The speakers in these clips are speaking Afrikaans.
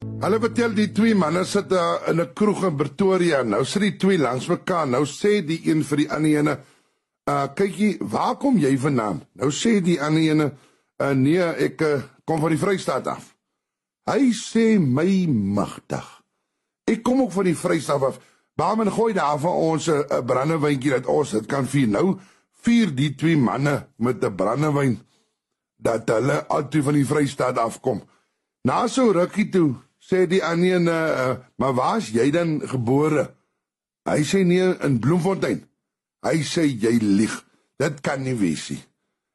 Hulle vertel die twee manne sit in 'n kroeg in Pretoria. Nou sit die twee langs mekaar. Nou sê die een vir die ander ene, kykie, waar kom jy vandaan? Nou sê die ander ene, nee, ek kom van die Vrystaat af. Hy sê, my magtig, ek kom ook van die Vrystaat af. Waarom gooi daar vir ons 'n brandewyntjie dat ons dit kan vier? Nou vier die twee manne met 'n brandewyn dat hulle altyd van die Vrystaat afkom. Na so rukkie toe sê die ander ene, maar waar is jy dan gebore? Hy sê nee, in Bloemfontein. Hy sê jy lieg. Dit kan nie wees nie.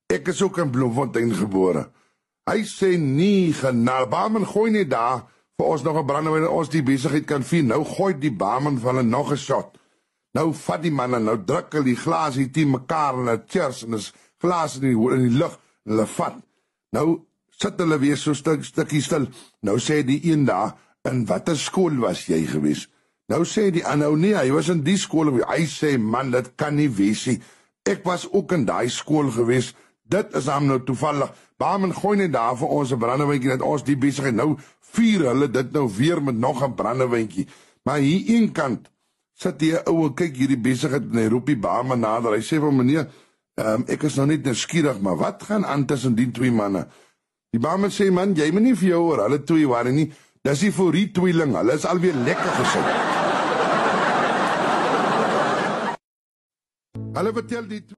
Ek is ook in Bloemfontein gebore. Hy sê nie genade. Barman gooi net daar vir ons nog 'n brandewyn en ons die besigheid kan vier. Nou gooi die barman van hulle nog 'n shot. Nou vat die manne, nou druk hulle die glasie teen mekaar en hulle cheers en is glas in die lug en hulle vat. Nou sit hulle weer so stukkie stil. Nou sê die een daar, in watter skool was jy gewees? Nou sê die ander, nee, hy was in die skool. Hy sê, man, dit kan nie wees nie. Ek was ook in daai skool gewees. Dit is hom nou toevallig. Barman gooi net daar vir ons 'n brandewyntjie dat ons die besigheid nou vier hulle dit nou weer met nog 'n brandewyntjie. Maar hier een kant sit die ou, kyk hierdie besigheid en hy roep die barman nader. Hy sê vir meneer, ek is nou net nuuskierig, maar wat gaan aan tussen die twee manne? Die barman sê, man, jy moet nie vir jou oor hulle twee worry nie. Dis die vir die tweeling. Hulle is alweer lekker gesit. Hulle vertel die